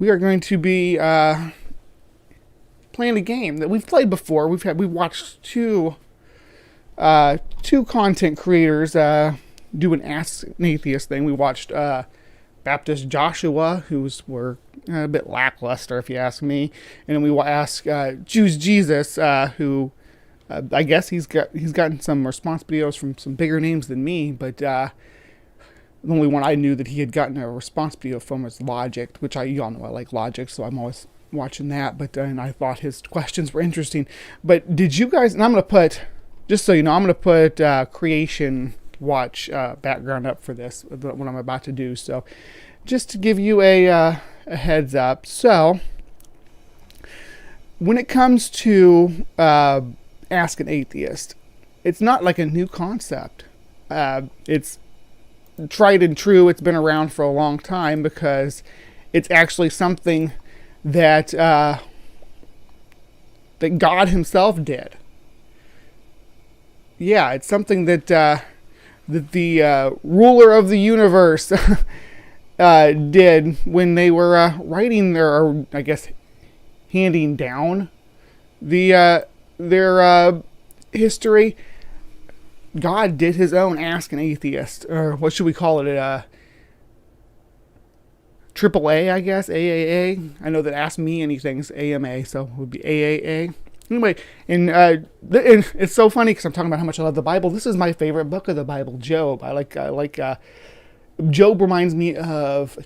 we are going to be playing a game that we've played before. We watched two content creators do an Ask an Atheist thing. We watched Baptist Joshua, were a bit lackluster, if you ask me, and then we asked Choose Jesus, who I guess he's gotten some response videos from some bigger names than me, but the only one I knew that he had gotten a response video from was Logic, which y'all know I like Logic, so I'm always watching that. But and I thought his questions were interesting. But did you guys? And I'm gonna put, just so you know, I'm gonna put Creation Watch background up for this, what I'm about to do. So just to give you a heads up. So when it comes to Ask an Atheist, it's not like a new concept. It's tried and true. It's been around for a long time because it's actually something that that God himself did. Yeah, it's something that that the ruler of the universe did when they were writing or I guess handing down their history. God did his own Ask an Atheist, or what should we call it? AAA, I guess, AAA. I know that Ask Me Anything's AMA, so it would be AAA. Anyway, and it's so funny because I'm talking about how much I love the Bible. This is my favorite book of the Bible, Job. I like Job reminds me of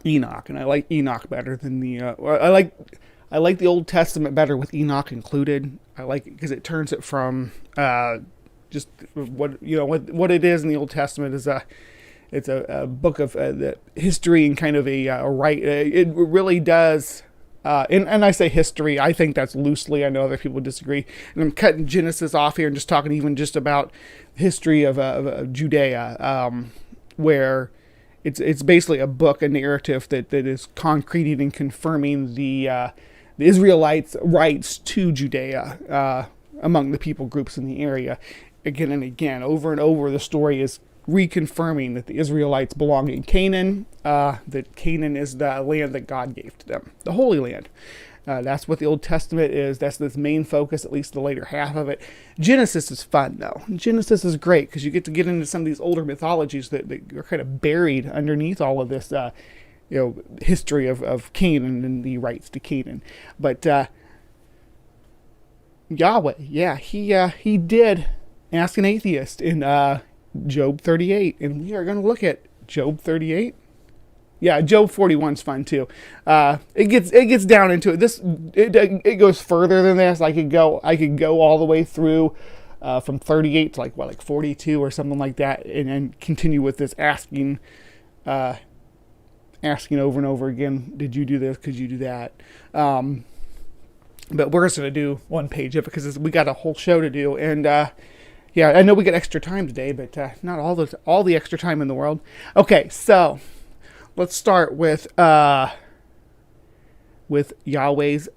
Enoch, and I like Enoch better than the. I like the Old Testament better with Enoch included. I like it because it turns it from just what it is in the Old Testament is it's a book of the history and kind of a right. It really does. And I say history, I think that's loosely. I know other people disagree. And I'm cutting Genesis off here and just talking even just about history of Judea, where it's basically a book, a narrative that is concreting and confirming the Israelites' rights to Judea among the people groups in the area. Again and again, over and over, the story is reconfirming that the Israelites belong in Canaan, that Canaan is the land that God gave to them, the Holy Land. That's what the Old Testament is. That's its main focus, at least the later half of it. Genesis is fun, though. Genesis is great because you get to get into some of these older mythologies that are kind of buried underneath all of this, history of Canaan and the rights to Canaan. But Yahweh, yeah, he did Ask an Atheist in Job 38, and we are going to look at Job 38. Yeah, Job 41's fun too. It gets down into it. It goes further than this. I could go all the way through from 38 to like 42 or something like that, and then continue with this asking over and over again. Did you do this? Could you do that? But we're just going to do one page of it because we got a whole show to do, and yeah, I know we got extra time today, but not all the extra time in the world. Okay, so let's start with Yahweh's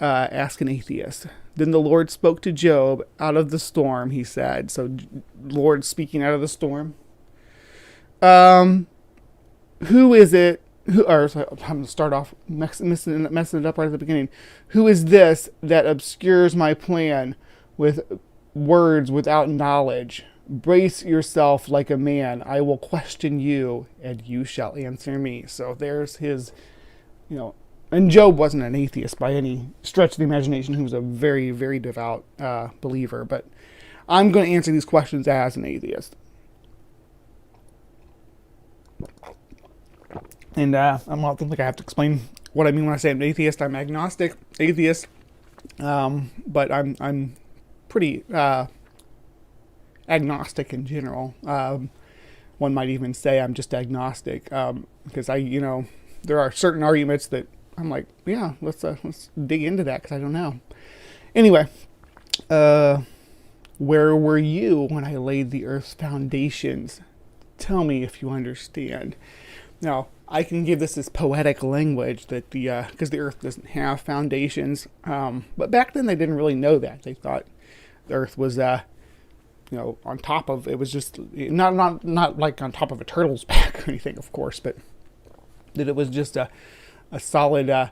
Ask an Atheist. Then the Lord spoke to Job out of the storm, he said. So Lord speaking out of the storm. Who is it? I'm going to start off messing it up right at the beginning. Who is this that obscures my plan with words without knowledge? Brace yourself like a man. I will question you, and you shall answer me. So there's his, and Job wasn't an atheist by any stretch of the imagination. He was a very, very devout believer. But I'm going to answer these questions as an atheist. And I don't think I have to explain what I mean when I say I'm an atheist. I'm agnostic, atheist, but I'm pretty agnostic in general. One might even say I'm just agnostic because there are certain arguments that I'm like, yeah, let's dig into that because I don't know. Anyway, where were you when I laid the earth's foundations? Tell me if you understand. Now, I can give this as poetic language that because the earth doesn't have foundations, but back then they didn't really know that. They thought the earth was on top of, it was just not like on top of a turtle's back or anything, of course, but that it was just a solid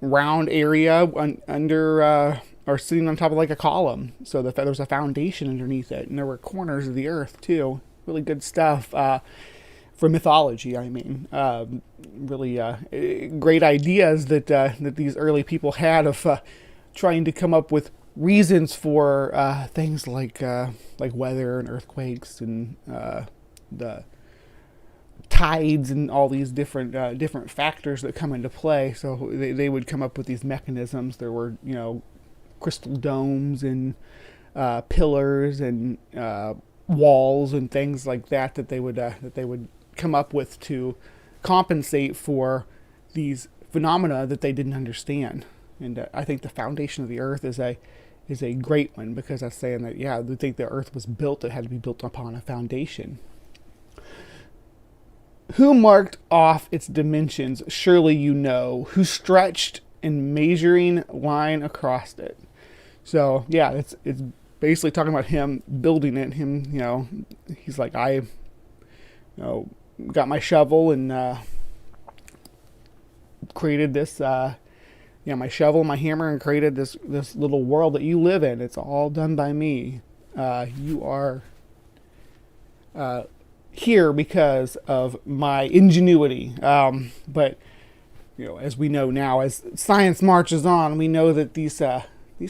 round area under or sitting on top of like a column, so that there was a foundation underneath it, and there were corners of the earth too. Really good stuff for mythology. I mean, really great ideas that that these early people had of trying to come up with reasons for things like weather and earthquakes and the tides and all these different factors that come into play. So they would come up with these mechanisms. There were, you know, crystal domes and pillars and walls and things like that they would come up with to compensate for these phenomena that they didn't understand. And I think the foundation of the earth is a great one, because that's saying that, yeah, they think the earth was built, it had to be built upon a foundation. Who marked off its dimensions? Surely you know. Who stretched in measuring line across it? So yeah, it's basically talking about him building it. Him, you know, he's like, I, you know, got my shovel and created this. You know, my shovel, my hammer, and created this little world that you live in. It's all done by me. You are here because of my ingenuity. But you know, as we know now, as science marches on, we know that these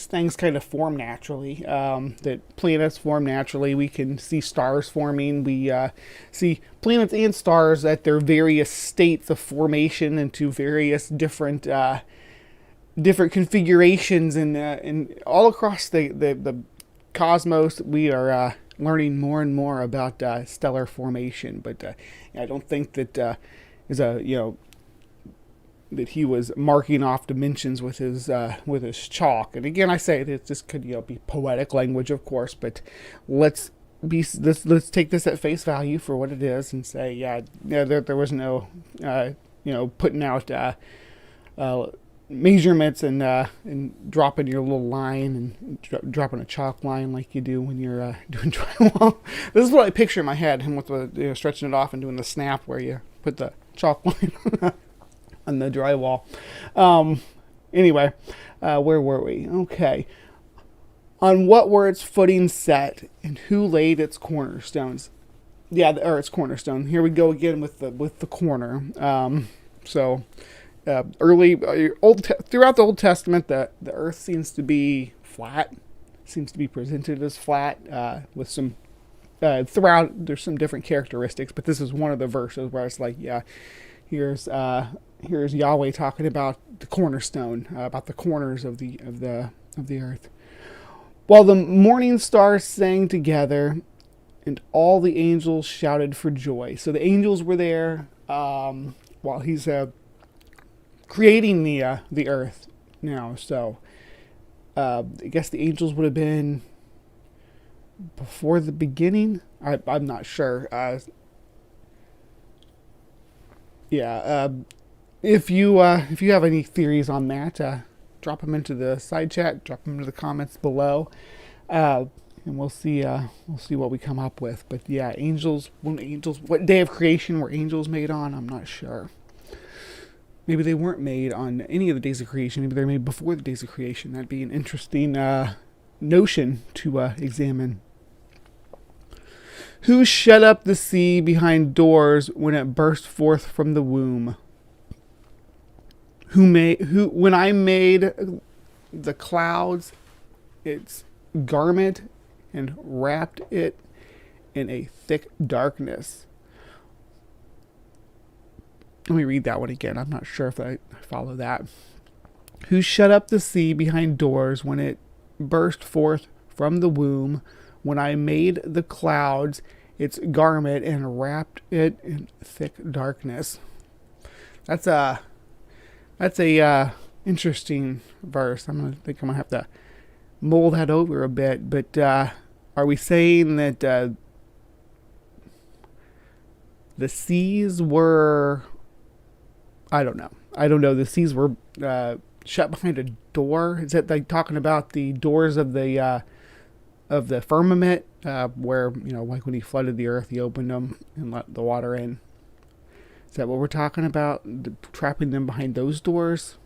things kind of form naturally. That planets form naturally. We can see stars forming. We see planets and stars at their various states of formation into various different configurations, and all across the cosmos. We are learning more and more about stellar formation. But I don't think that is a, you know, that he was marking off dimensions with his chalk. And again, I say that this could, you know, be poetic language, of course, but let's take this at face value for what it is, and say, yeah, there was no you know, putting out measurements and dropping your little line and dropping a chalk line like you do when you're doing drywall. This is what I picture in my head, him with the, you know, stretching it off and doing the snap where you put the chalk line on the drywall. Anyway, where were we? Okay. On what were its footing set, and who laid its cornerstones? Yeah, or its cornerstone. Here we go again with the corner. Throughout the Old Testament, the earth seems to be flat, seems to be presented as flat, with some, throughout there's some different characteristics, but this is one of the verses where it's like, yeah, here's Yahweh talking about the cornerstone, about the corners of the earth. While the morning stars sang together, and all the angels shouted for joy. So the angels were there while he's creating the earth now. So I guess the angels would have been before the beginning. I'm not sure. If you have any theories on that, drop them into the side chat, drop them into the comments below, and we'll see what we come up with. But yeah, what day of creation were angels made on? I'm not sure. Maybe they weren't made on any of the days of creation. Maybe they're made before the days of creation. That'd be an interesting notion to examine. Who shut up the sea behind doors when it burst forth from the womb? When I made the clouds its garment and wrapped it in a thick darkness. Let me read that one again. I'm not sure if I follow that. Who shut up the sea behind doors when it burst forth from the womb, when I made the clouds its garment and wrapped it in thick darkness. That's a interesting verse. I'm gonna have to mull that over a bit. But are we saying that the seas were? I don't know. The seas were shut behind a door. Is that like talking about the doors of the firmament, where, you know, like when he flooded the earth, he opened them and let the water in? Is that what we're talking about? Trapping them behind those doors?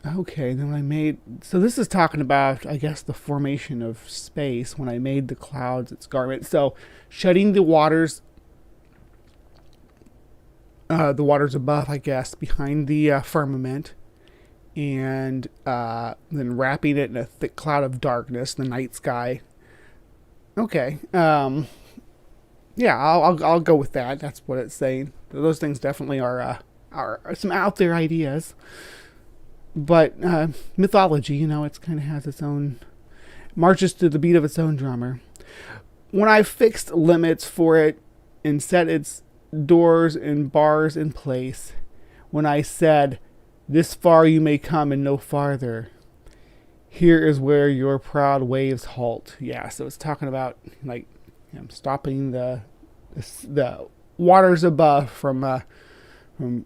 Okay, then I made. So this is talking about, I guess, the formation of space when I made the clouds its garment. So shutting the waters above, I guess, behind the firmament, and then wrapping it in a thick cloud of darkness, the night sky. Okay. Yeah, I'll go with that. That's what it's saying. Those things definitely are some out there ideas. But mythology, it kind of has its own, marches to the beat of its own drummer. When I fixed limits for it and set its doors and bars in place, when I said, "This far you may come and no farther, here is where your proud waves halt." Yeah, so it's talking about like stopping the waters above from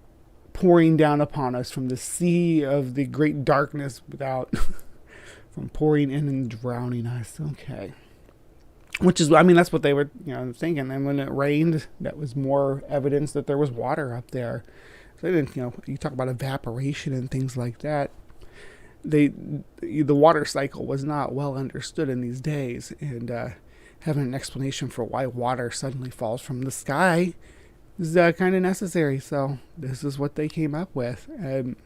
pouring down upon us, from the sea of the great darkness without from pouring in and drowning us. Okay. Which is, I mean, that's what they were, thinking. And when it rained, that was more evidence that there was water up there. So they didn't, you talk about evaporation and things like that. The water cycle was not well understood in these days, and having an explanation for why water suddenly falls from the sky is kind of necessary. So this is what they came up with, and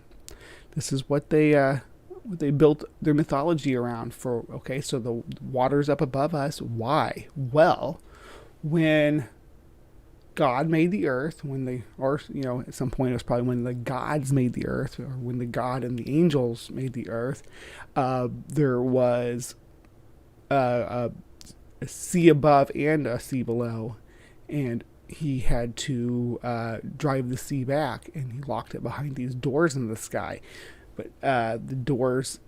this is what they built their mythology around. So the water's up above us. Why? Well, when God made the earth, at some point it was probably when the gods made the earth, or when the God and the angels made the earth, there was a sea above and a sea below, and he had to drive the sea back, and he locked it behind these doors in the sky. But the doors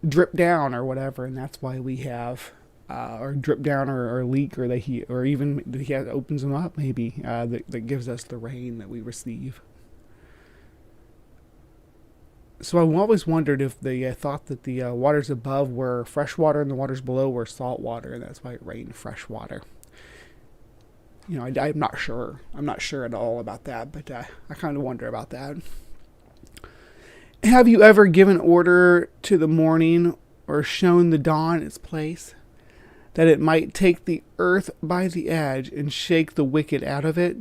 drip down or whatever, and that's why we have or drip down or leak, or even he opens them up maybe, that gives us the rain that we receive. So I've always wondered if they thought that the waters above were fresh water and the waters below were salt water, and that's why it rained fresh water. I'm not sure. I'm not sure at all about that, but I kind of wonder about that. Have you ever given order to the morning or shown the dawn its place, that it might take the earth by the edge and shake the wicked out of it?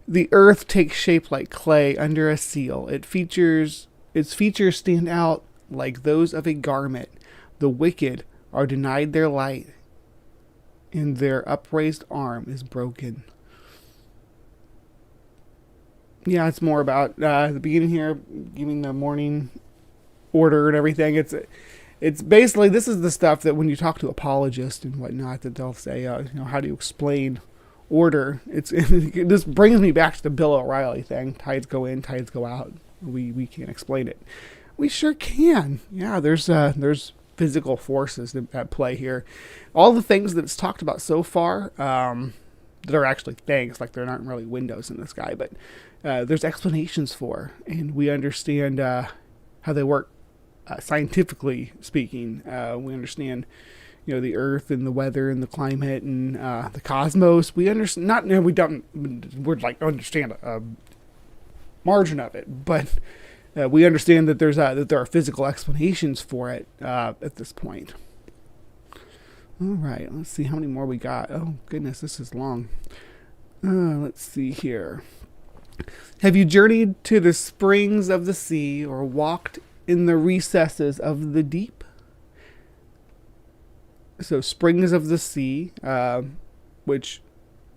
The earth takes shape like clay under a seal. Its features stand out like those of a garment. The wicked are denied their light, and their upraised arm is broken. Yeah, it's more about the beginning here, giving the morning order and everything. It's basically, this is the stuff that when you talk to apologists and whatnot, that they'll say, how do you explain order? This brings me back to the Bill O'Reilly thing. Tides go in, tides go out. We can't explain it. We sure can. Yeah, there's physical forces at play here. All the things that's talked about so far, that are actually things, like there aren't really windows in the sky, but there's explanations for, and we understand how they work scientifically speaking. We understand, the earth and the weather and the climate and the cosmos. We understand, we're like understand a margin of it, but we understand that there are physical explanations for it at this point. All right, let's see how many more we got. Oh, goodness, this is long. Let's see here. Have you journeyed to the springs of the sea or walked in the recesses of the deep? So springs of the sea, which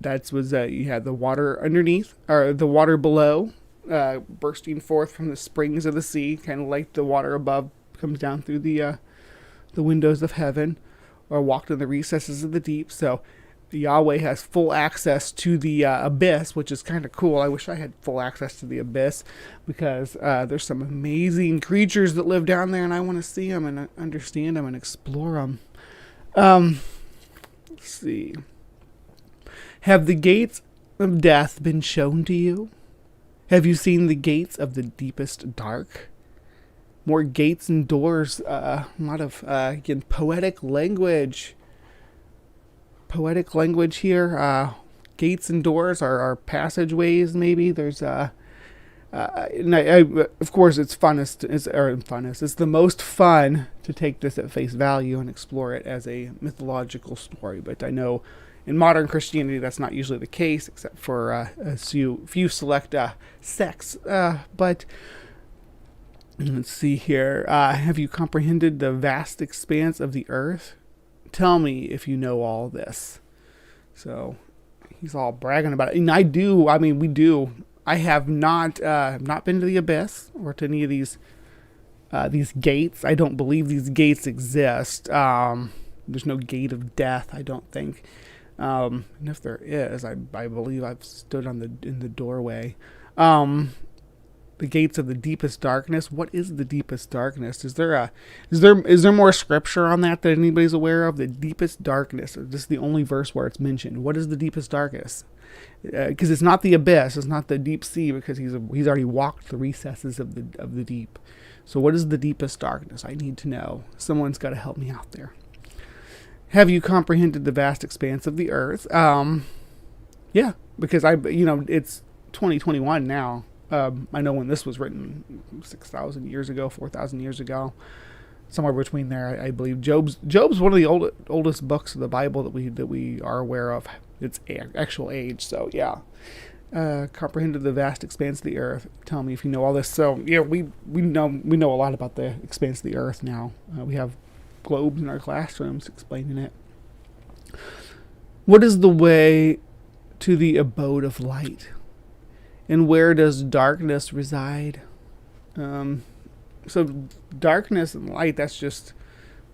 you had the water underneath, or the water below, bursting forth from the springs of the sea, kind of like the water above comes down through the windows of heaven, or walked in the recesses of the deep. So Yahweh has full access to the abyss, which is kind of cool. I wish I had full access to the abyss, because there's some amazing creatures that live down there, and I want to see them and understand them and explore them. Let's see. Have the gates of death been shown to you? Have you seen the gates of the deepest dark? More gates and doors. A lot of, again, poetic language. Poetic language here. Gates and doors are passageways, maybe. There's Of course, it's the most fun to take this at face value and explore it as a mythological story. But I know in modern Christianity that's not usually the case, except for a few select sects. But let's see here. Have you comprehended the vast expanse of the earth? Tell me if you know all this. So he's all bragging about it, and I do. I mean, we do. I have not been to the abyss or to any of these gates. I don't believe these gates exist. There's no gate of death, I don't think. And if there is, I believe I've stood in the doorway. The gates of the deepest darkness. What is the deepest darkness? Is there more scripture on that anybody's aware of? The deepest darkness. This is the only verse where it's mentioned. What is the deepest darkness? Because it's not the abyss, it's not the deep sea, because he's already walked the recesses of the deep. So what is the deepest darkness? I need to know. Someone's got to help me out there. Have you comprehended the vast expanse of the earth? Yeah, because it's 2021 now. I know when this was written 6,000 years ago, 4,000 years ago, somewhere between there. I believe Job's one of the oldest books of the Bible that we are aware of. Its actual age. So yeah, comprehended the vast expanse of the earth. Tell me if you know all this. So yeah, we know a lot about the expanse of the earth now. We have globes in our classrooms explaining it. What is the way to the abode of light, and where does darkness reside? So darkness and light, that's just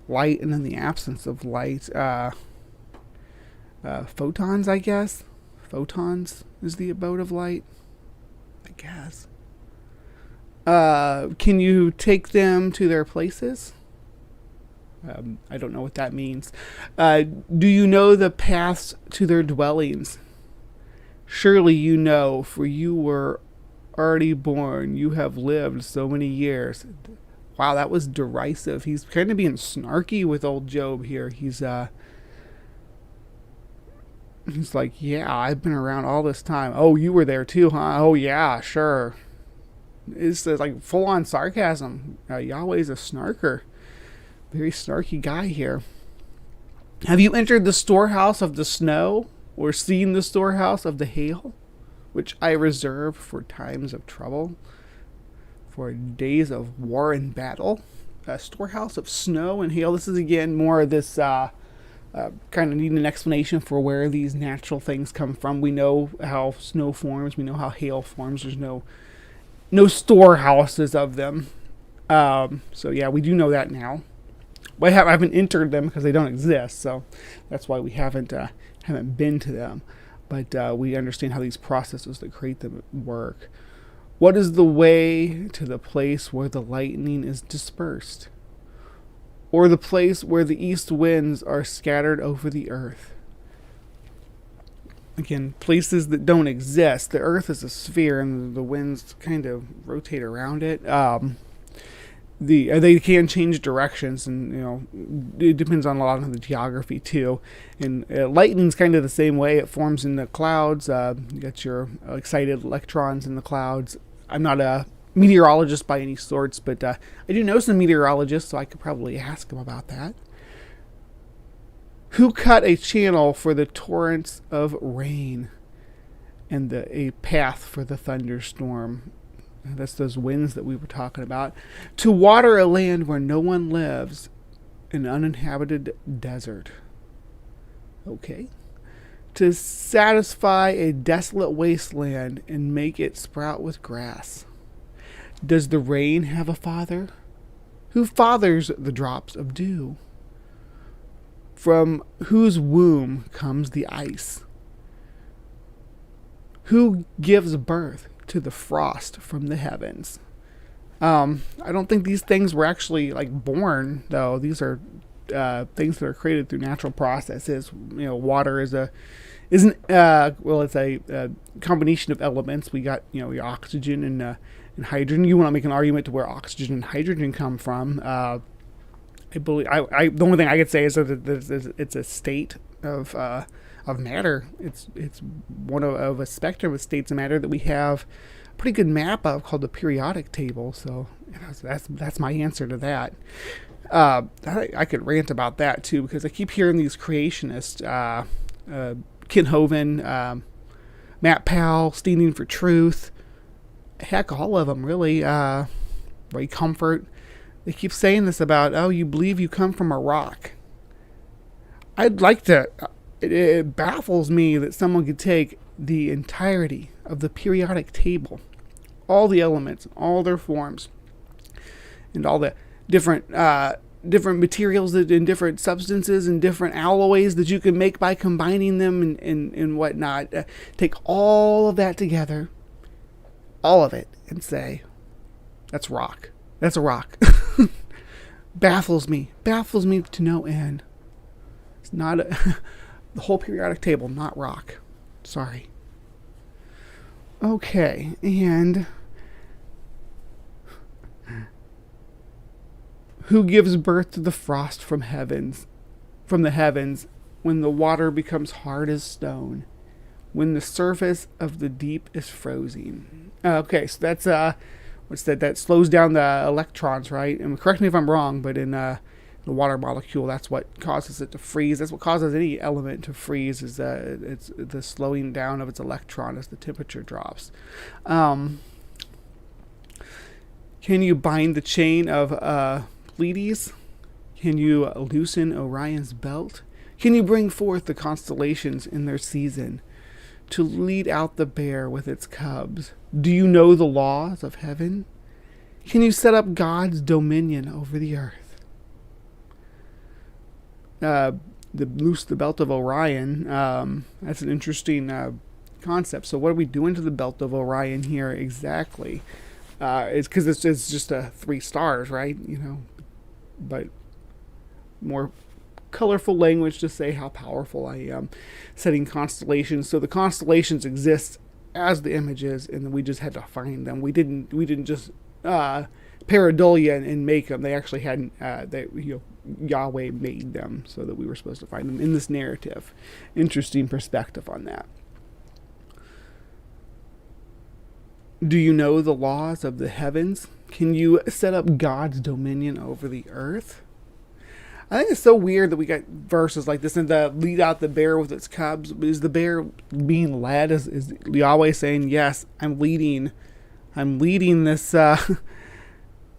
light and then the absence of light. Photons, I guess. Photons is the abode of light, I guess. Can you take them to their places? I don't know what that means. Do you know the paths to their dwellings? Surely you know, for you were already born. You have lived so many years. Wow, that was derisive. He's kind of being snarky with old Job here. He's like, yeah, I've been around all this time. Oh, you were there too, huh? Oh, yeah, sure. It's like full-on sarcasm. Yahweh's a snarker. Very snarky guy here. Have you entered the storehouse of the snow, or seen the storehouse of the hail, which I reserve for times of trouble, for days of war and battle? A storehouse of snow and hail. This is, again, more of this... kind of need an explanation for where these natural things come from. We know how snow forms. We know how hail forms. There's no storehouses of them. So yeah, we do know that now. I haven't entered them because they don't exist. So that's why we haven't been to them. But we understand how these processes that create them work. What is the way to the place where the lightning is dispersed, or the place where the east winds are scattered over the earth? Again, places that don't exist. The earth is a sphere, and the winds kind of rotate around it. They can change directions, and it depends on a lot of the geography too. And lightning's kind of the same way. It forms in the clouds. You got your excited electrons in the clouds. I'm not a meteorologist by any sorts, but I do know some meteorologists, so I could probably ask them about that. Who cut a channel for the torrents of rain, and a path for the thunderstorm? That's those winds that we were talking about. To water a land where no one lives, an uninhabited desert. Okay. To satisfy a desolate wasteland and make it sprout with grass. Does the rain have a father? Who fathers the drops of dew? From whose womb comes the ice? Who gives birth to the frost from the heavens? I don't think these things were actually born, though. These are things that are created through natural processes. Water is it's a combination of elements. We got your oxygen and hydrogen. You want to make an argument to where oxygen and hydrogen come from. I believe the only thing I could say is that it's a state of matter. It's one of a spectrum of states of matter that we have pretty good map of called the periodic table. So that's my answer to that. I could rant about that too, because I keep hearing these creationists, Ken Hovind, Matt Powell, Standing for Truth, heck, all of them really, Ray Comfort. They keep saying this about, oh, you believe you come from a rock. I'd like to, it baffles me that someone could take the entirety of the periodic table, all the elements, all their forms, and all the different materials and different substances and different alloys that you can make by combining them and whatnot. Take all of that together, all of it, and say, that's rock. That's a rock. Baffles me to no end. It's not the whole periodic table, not rock. Sorry. Okay, and who gives birth to the frost from the heavens, when the water becomes hard as stone, when the surface of the deep is frozen? Okay, so that's what's that? That slows down the electrons, right? And correct me if I'm wrong, but in the water molecule, that's what causes it to freeze. That's what causes any element to freeze, is it's the slowing down of its electron as the temperature drops. Can you bind the chain of Pleiades? Can you loosen Orion's belt? Can you bring forth the constellations in their season to lead out the bear with its cubs? Do you know the laws of heaven? Can you set up God's dominion over the earth? Loose the belt of Orion. That's an interesting concept. So what are we doing to the belt of Orion here exactly? It's because it's just 3 stars, right? But more colorful language to say how powerful I am. Setting constellations. So the constellations exist as the images, and we just had to find them. We didn't just pareidolia and make them. They actually hadn't. Yahweh made them so that we were supposed to find them in this narrative. Interesting perspective on that. Do you know the laws of the heavens? Can you set up God's dominion over the earth? I think it's so weird that we got verses like this, and the lead out the bear with its cubs. Is the bear being led? Is Yahweh saying, yes, I'm leading this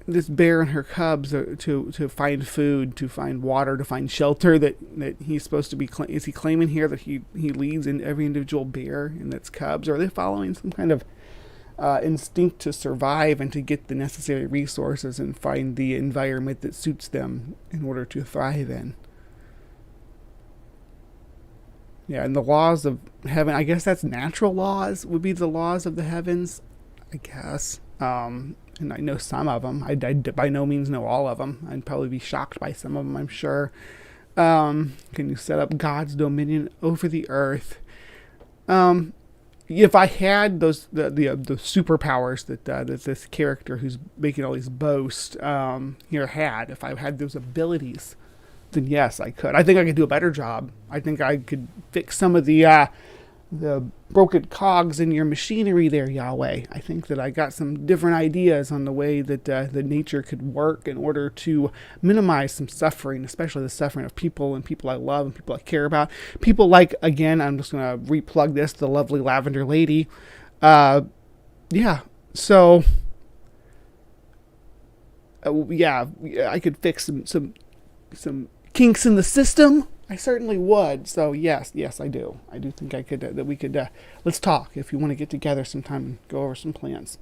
this bear and her cubs to find food, to find water, to find shelter, that he's supposed to be, is he claiming here that he leads in every individual bear and its cubs? Or are they following some kind of instinct to survive and to get the necessary resources and find the environment that suits them in order to thrive in? Yeah, and the laws of heaven, I guess that's natural laws, would be the laws of the heavens, I guess. And I know some of them. I by no means know all of them. I'd probably be shocked by some of them, I'm sure. Can you set up God's dominion over the earth? If I had the superpowers that this character who's making all these boasts here had, if I had those abilities, then yes, I could. I think I could do a better job. I think I could fix some of the broken cogs in your machinery there, Yahweh. I think that I got some different ideas on the way that the nature could work in order to minimize some suffering, especially the suffering of people and people I love and people I care about. People like, again, I'm just going to replug this, the lovely lavender lady. Yeah, so I could fix some kinks in the system. I certainly would. So yes, I do. I do think I could, that we could, let's talk if you want to get together sometime and go over some plans.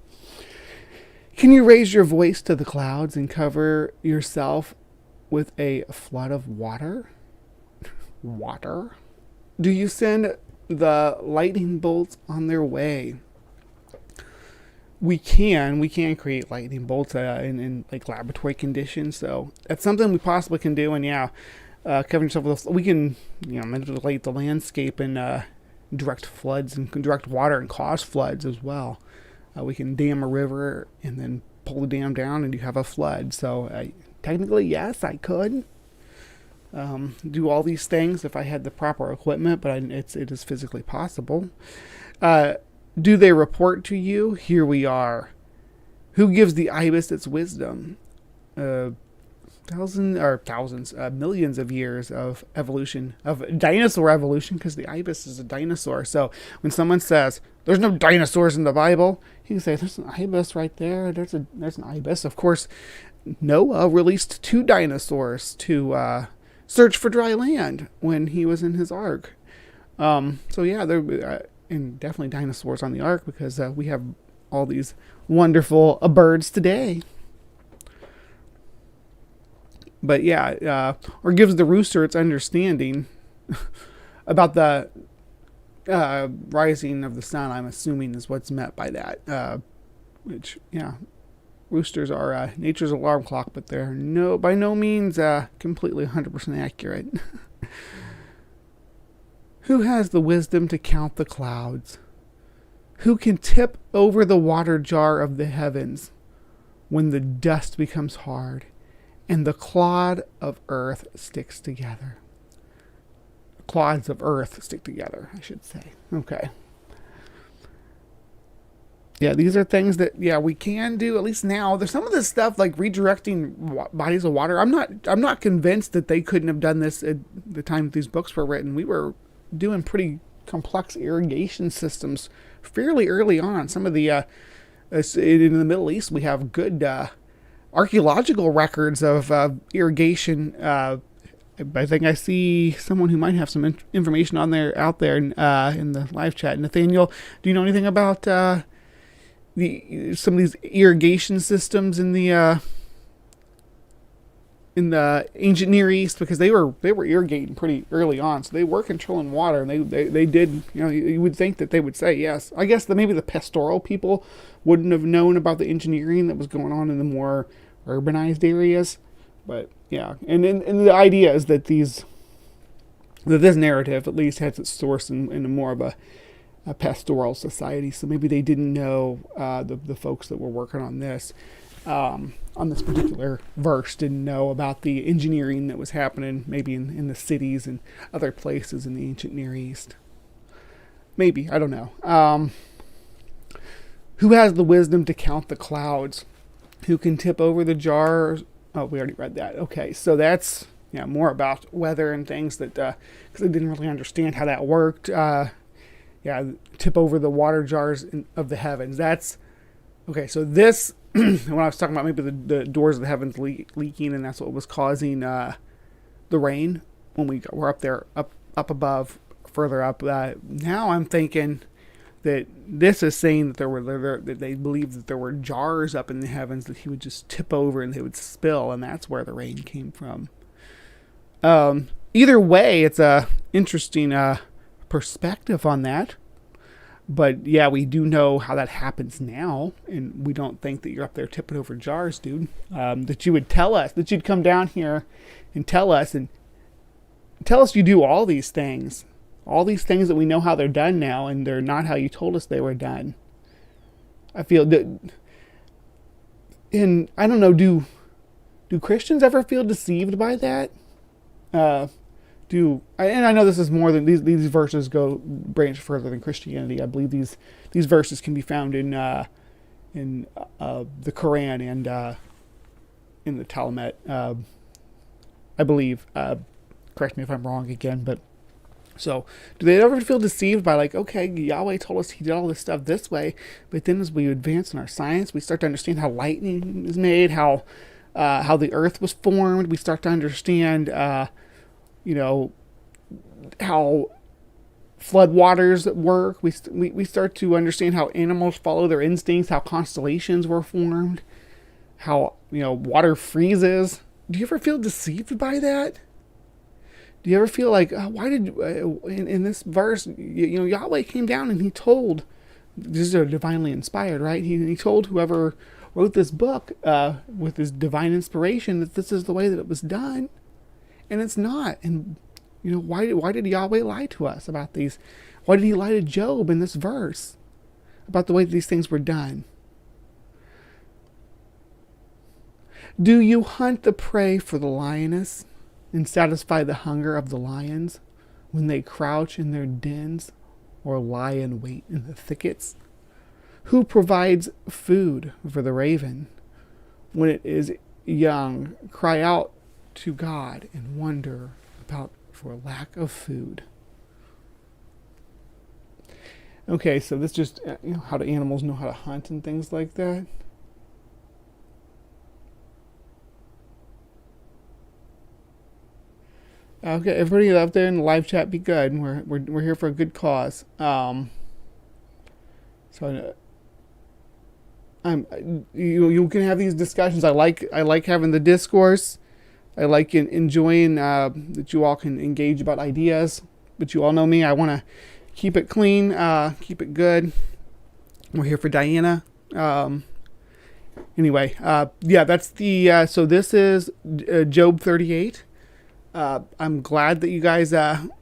Can you raise your voice to the clouds and cover yourself with a flood of water? Water? Do you send the lightning bolts on their way? We can create lightning bolts in like laboratory conditions. So that's something we possibly can do. And covering yourself with, we can, manipulate the landscape and direct floods and direct water and cause floods as well. We can dam a river and then pull the dam down and you have a flood. So technically, yes, I could do all these things if I had the proper equipment, but it is physically possible. Do they report to you? Here we are. Who gives the ibis its wisdom? Millions of years of evolution, of dinosaur evolution, because the ibis is a dinosaur. So when someone says there's no dinosaurs in the Bible, you can say there's an ibis right there. There's an ibis. Of course, Noah released 2 dinosaurs to search for dry land when he was in his ark. So yeah, there and definitely dinosaurs on the ark, because we have all these wonderful birds today. But yeah, or gives the rooster its understanding about the rising of the sun, I'm assuming is what's meant by that. Which, yeah, roosters are nature's alarm clock, but they're by no means completely 100% accurate. Who has the wisdom to count the clouds? Who can tip over the water jar of the heavens when the dust becomes hard and the clod of earth sticks together? Clods of earth stick together, I should say. Okay. Yeah, these are things that, we can do, at least now. There's some of this stuff like redirecting bodies of water. I'm not convinced that they couldn't have done this at the time these books were written. We were doing pretty complex irrigation systems fairly early on. Some of the in the Middle East, we have good archaeological records of irrigation. I think I see someone who might have some information out there in the live chat. Nathaniel, do you know anything about some of these irrigation systems in the ancient Near East? Because they were irrigating pretty early on, so they were controlling water, and they did. You would think that they would say yes. I guess that maybe the pastoral people wouldn't have known about the engineering that was going on in the more urbanized areas, but yeah. And the idea is that this narrative at least has its source in more of a pastoral society. So maybe they didn't know, the folks that were working on this particular verse didn't know about the engineering that was happening maybe in the cities and other places in the ancient Near East. Maybe, I don't know. Who has the wisdom to count the clouds? Who can tip over the jars? Oh, we already read that. Okay, so that's more about weather and things that, because I didn't really understand how that worked. Tip over the water jars of the heavens. That's okay. So this, when I was talking about maybe the doors of the heavens leaking, and that's what was causing the rain when we were up there, up above, further up. Now I'm thinking that this is saying that that they believed that there were jars up in the heavens that he would just tip over and they would spill, and that's where the rain came from. Either way, it's a interesting perspective on that. But yeah, we do know how that happens now, and we don't think that you're up there tipping over jars, dude. That you would tell us, that you'd come down here and tell us you do all these things that we know how they're done now, and they're not how you told us they were done. I feel that, and I don't know, do Christians ever feel deceived by that? And I know this is more than these verses branch further than Christianity. I believe these verses can be found in the Quran and in the Talmud. I believe. Correct me if I'm wrong again, but so do they ever feel deceived by like, okay, Yahweh told us he did all this stuff this way, but then as we advance in our science, we start to understand how lightning is made, how the earth was formed. We start to understand how flood waters work. We start to understand how animals follow their instincts, how constellations were formed, how water freezes. Do you ever feel deceived by that? Do you ever feel like, why did in this verse, Yahweh came down and he told, this is divinely inspired, right? He told whoever wrote this book with his divine inspiration that this is the way that it was done, and it's not. And why did Yahweh lie to us about these? Why did he lie to Job in this verse about the way these things were done? Do you hunt the prey for the lioness and satisfy the hunger of the lions when they crouch in their dens or lie in wait in the thickets? Who provides food for the raven when it is young? Cry out to God and wonder about for lack of food. Okay, so this just, how do animals know how to hunt and things like that? Okay, everybody out there in the live chat, be good. We're here for a good cause. You can have these discussions. I like having the discourse. I like enjoying that you all can engage about ideas. But you all know me. I want to keep it clean, keep it good. We're here for Diana. Anyway, that's the. So this is Job 38. I'm glad that you guys. I'm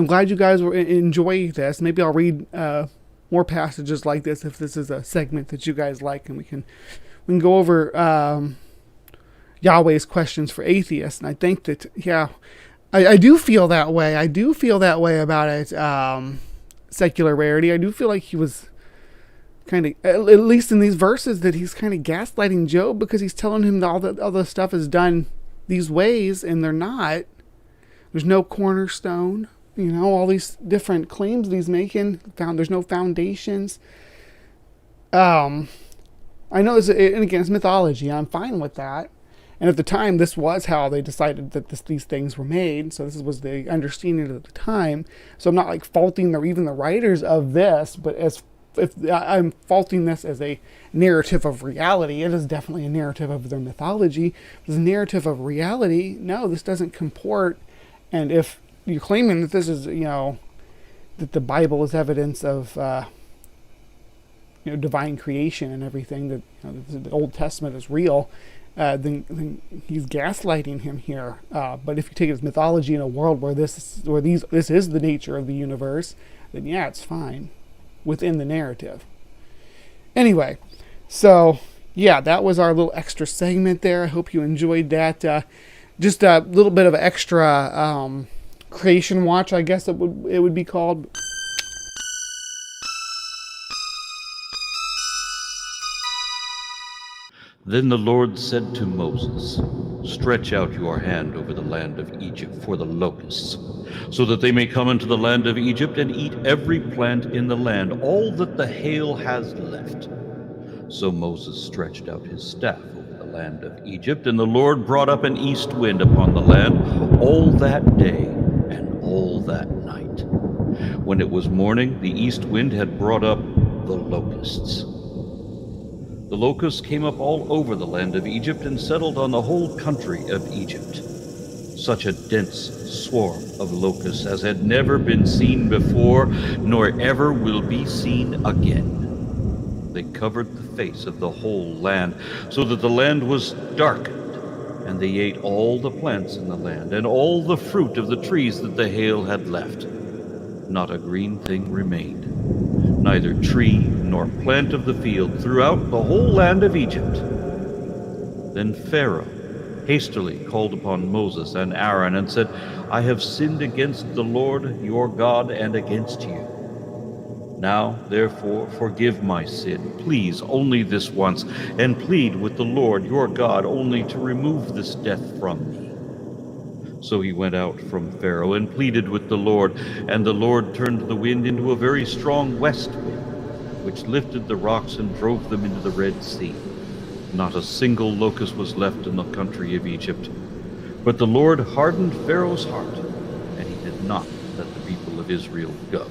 glad you guys will enjoy this. Maybe I'll read more passages like this if this is a segment that you guys like, and we can go over Yahweh's questions for atheists. And I think that I do feel that way. I do feel that way about it. Secular rarity. I do feel like he was kind of, at least in these verses, that he's kind of gaslighting Job, because he's telling him that all the stuff is done these ways, and they're not. There's no cornerstone. All these different claims that he's making. There's no foundations. I know and again, it's mythology. I'm fine with that. And at the time, this was how they decided that these things were made. So this was the understanding at the time. So I'm not like faulting even the writers of this, but if I'm faulting this as a narrative of reality, it is definitely a narrative of their mythology. As a narrative of reality, no, this doesn't comport. And if you're claiming that this is, that the Bible is evidence of, divine creation and everything, that the Old Testament is real, then he's gaslighting him here. But if you take it as mythology in a world where this is the nature of the universe, then it's fine within the narrative. Anyway, so that was our little extra segment there. I hope you enjoyed that. Just a little bit of extra creation watch, I guess it would be called. Then the Lord said to Moses, "Stretch out your hand over the land of Egypt for the locusts, so that they may come into the land of Egypt and eat every plant in the land, all that the hail has left." So Moses stretched out his staff over the land of Egypt, and the Lord brought up an east wind upon the land all that day and all that night. When it was morning, the east wind had brought up the locusts. The locusts came up all over the land of Egypt and settled on the whole country of Egypt. Such a dense swarm of locusts as had never been seen before, nor ever will be seen again. They covered the face of the whole land, so that the land was darkened, and they ate all the plants in the land, and all the fruit of the trees that the hail had left. Not a green thing remained, neither tree nor plant of the field throughout the whole land of Egypt. Then Pharaoh hastily called upon Moses and Aaron and said, "I have sinned against the Lord your God and against you. Now, therefore, forgive my sin, please, only this once, and plead with the Lord your God only to remove this death from me." So he went out from Pharaoh and pleaded with the Lord, and the Lord turned the wind into a very strong west wind, which lifted the rocks and drove them into the Red Sea. Not a single locust was left in the country of Egypt. But the Lord hardened Pharaoh's heart, and he did not let the people of Israel go.